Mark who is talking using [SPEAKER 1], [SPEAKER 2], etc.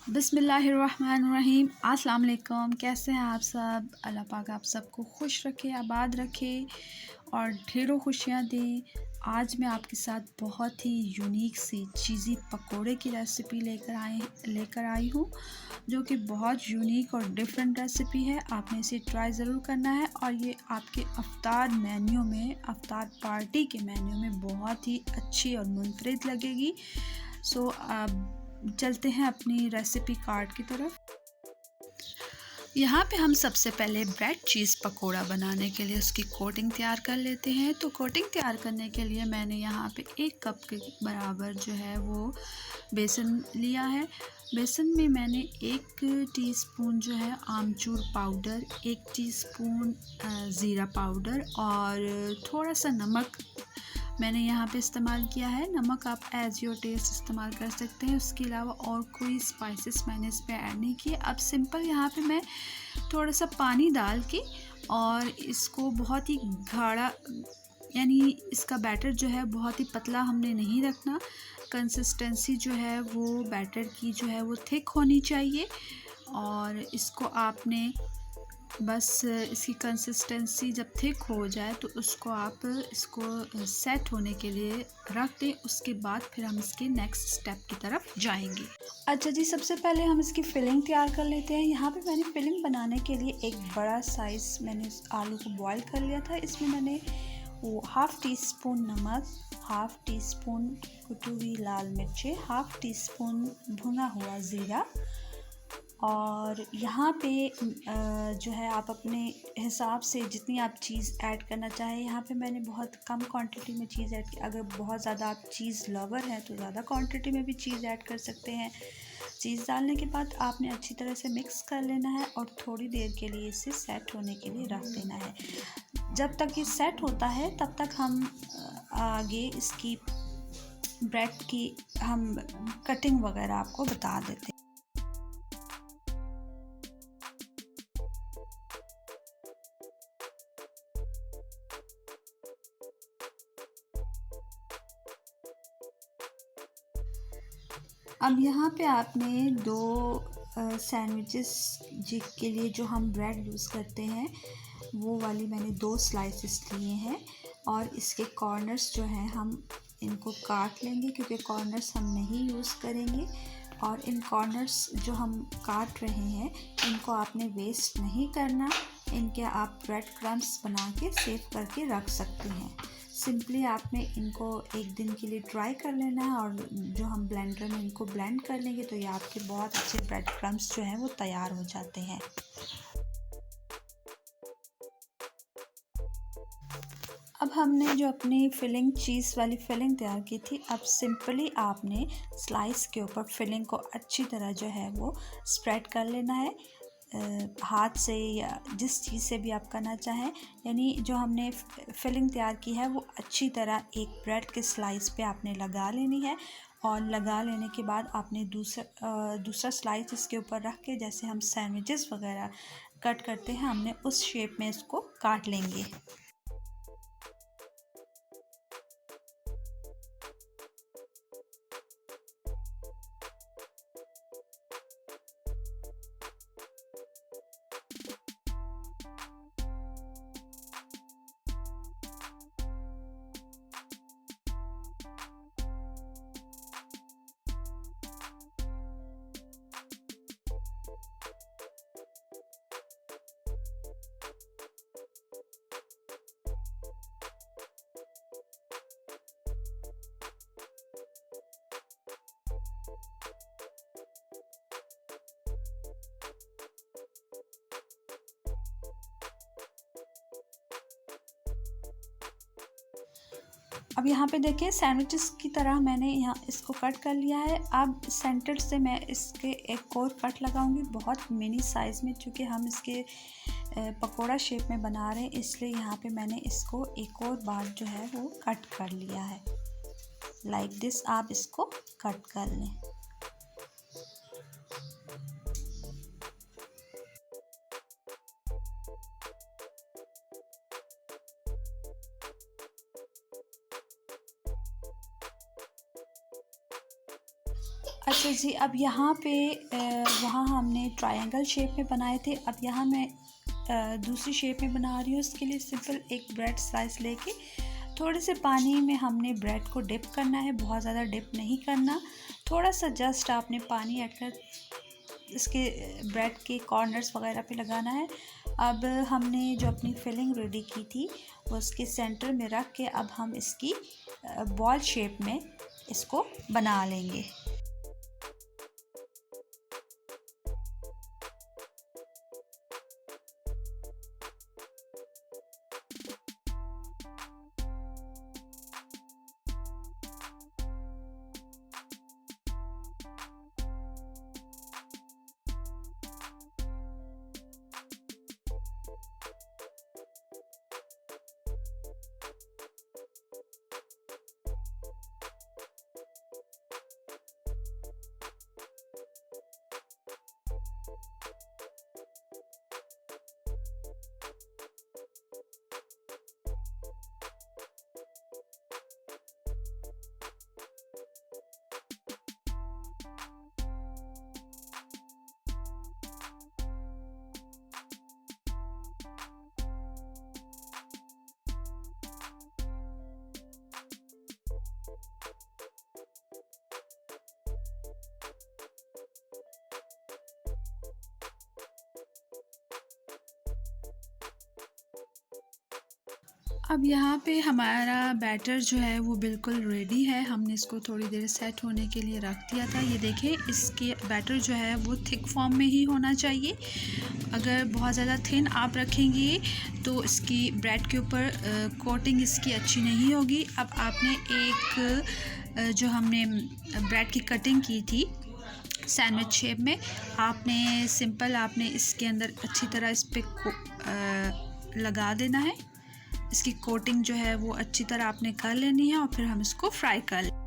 [SPEAKER 1] बिस्मिल्लाहिर्रहमानिर्रहीम। अस्सलाम वालेकुम। कैसे हैं आप सब? अल्लाह पाक आप सबको खुश रखे, आबाद रखे और ढेरों खुशियाँ दे। आज मैं आपके साथ बहुत ही यूनिक सी चीज़ी पकोड़े की रेसिपी लेकर आई हूँ, जो कि बहुत यूनिक और डिफरेंट रेसिपी है। आपने इसे ट्राई ज़रूर करना है और ये आपके अफ्तार पार्टी के मेन्यू में बहुत ही अच्छी और मुनफरिद लगेगी। सो अब चलते हैं अपनी रेसिपी कार्ड की तरफ। यहाँ पे हम सबसे पहले ब्रेड चीज़ पकोड़ा बनाने के लिए उसकी कोटिंग तैयार कर लेते हैं। तो कोटिंग तैयार करने के लिए मैंने यहाँ पे 1 कप के बराबर जो है वो बेसन लिया है। बेसन में मैंने 1 टीस्पून जो है आमचूर पाउडर, 1 टीस्पून ज़ीरा पाउडर और थोड़ा सा नमक मैंने यहाँ पे इस्तेमाल किया है। नमक आप एज़ योर टेस्ट इस्तेमाल कर सकते हैं। उसके अलावा और कोई स्पाइसेस मैंने इस पे ऐड नहीं किए। अब सिंपल यहाँ पे मैं थोड़ा सा पानी डाल के और इसको बहुत ही गाढ़ा, यानी इसका बैटर जो है बहुत ही पतला हमने नहीं रखना। कंसिस्टेंसी जो है वो बैटर की जो है वो थिक होनी चाहिए और इसको आपने बस इसकी कंसिस्टेंसी जब थिक हो जाए तो इसको सेट होने के लिए रख दें। उसके बाद फिर हम इसके नेक्स्ट स्टेप की तरफ जाएंगे। अच्छा जी, सबसे पहले हम इसकी फिलिंग तैयार कर लेते हैं। यहाँ पे मैंने फिलिंग बनाने के लिए एक बड़ा साइज़ मैंने आलू को बॉईल कर लिया था। इसमें मैंने वो 1/2 टीस्पून नमक, 1/2 टीस्पून कुटी हुई लाल मिर्चें, 1/2 टीस्पून भुना हुआ ज़ीरा और यहाँ पे जो है आप अपने हिसाब से जितनी आप चीज़ ऐड करना चाहें। यहाँ पे मैंने बहुत कम क्वांटिटी में चीज़ ऐड की। अगर बहुत ज़्यादा आप चीज़ लवर हैं तो ज़्यादा क्वांटिटी में भी चीज़ ऐड कर सकते हैं। चीज़ डालने के बाद आपने अच्छी तरह से मिक्स कर लेना है और थोड़ी देर के लिए इसे सेट होने के लिए रख देना है। जब तक ये सेट होता है तब तक हम आगे इसकी ब्रेड की हम कटिंग वगैरह आपको बता देते हैं। अब यहाँ पे आपने 2 सैंडविचेस के लिए जो हम ब्रेड यूज़ करते हैं वो वाली मैंने 2 स्लाइसेस लिए हैं और इसके कॉर्नर्स जो हैं हम इनको काट लेंगे, क्योंकि कॉर्नर्स हम नहीं यूज़ करेंगे। और इन कॉर्नर्स जो हम काट रहे हैं इनको आपने वेस्ट नहीं करना। इनके आप ब्रेड क्रम्स बना के सेव करके रख सकते हैं। सिंपली आपने इनको एक दिन के लिए ट्राई कर लेना है और जो हम ब्लेंडर में इनको ब्लेंड कर लेंगे तो ये आपके बहुत अच्छे ब्रेड क्रम्स जो हैं वो तैयार हो जाते हैं। अब हमने जो अपनी फिलिंग चीज़ वाली फिलिंग तैयार की थी, अब सिंपली आपने स्लाइस के ऊपर फिलिंग को अच्छी तरह जो है वो स्प्रेड कर लेना है, हाथ से या जिस चीज़ से भी आप करना चाहें। यानी जो हमने फिलिंग तैयार की है वो अच्छी तरह एक ब्रेड के स्लाइस पे आपने लगा लेनी है और लगा लेने के बाद आपने दूसरा स्लाइस इसके ऊपर रख के, जैसे हम सैंडविचेस वगैरह कट करते हैं, हमने उस शेप में इसको काट लेंगे। अब यहाँ पे देखिए सैंडविचेस की तरह मैंने यहाँ इसको कट कर लिया है। अब सेंटर से मैं इसके एक और कट लगाऊंगी बहुत मिनी साइज़ में, क्योंकि हम इसके पकोड़ा शेप में बना रहे हैं, इसलिए यहाँ पे मैंने इसको एक और बार जो है वो कट कर लिया है। लाइक दिस आप इसको कट कर लें। अच्छा जी, अब यहाँ पे वहाँ हमने ट्रायंगल शेप में बनाए थे, अब यहाँ मैं दूसरी शेप में बना रही हूँ। इसके लिए सिंपल एक ब्रेड स्लाइस लेके थोड़े से पानी में हमने ब्रेड को डिप करना है, बहुत ज़्यादा डिप नहीं करना, थोड़ा सा जस्ट आपने पानी ऐड कर इसके ब्रेड के कॉर्नर्स वगैरह पे लगाना है। अब हमने जो अपनी फिलिंग रेडी की थी वो उसके सेंटर में रख के अब हम इसकी बॉल शेप में इसको बना लेंगे। अब यहाँ पे हमारा बैटर जो है वो बिल्कुल रेडी है। हमने इसको थोड़ी देर सेट होने के लिए रख दिया था। ये देखिए, इसके बैटर जो है वो थिक फॉर्म में ही होना चाहिए। अगर बहुत ज़्यादा थिन आप रखेंगे तो इसकी ब्रेड के ऊपर कोटिंग इसकी अच्छी नहीं होगी। अब आपने एक जो हमने ब्रेड की कटिंग की थी सैंडविच शेप में, आपने इसके अंदर अच्छी तरह इस पे लगा देना है। इसकी कोटिंग जो है वो अच्छी तरह आपने कर लेनी है और फिर हम इसको फ्राई कर लें।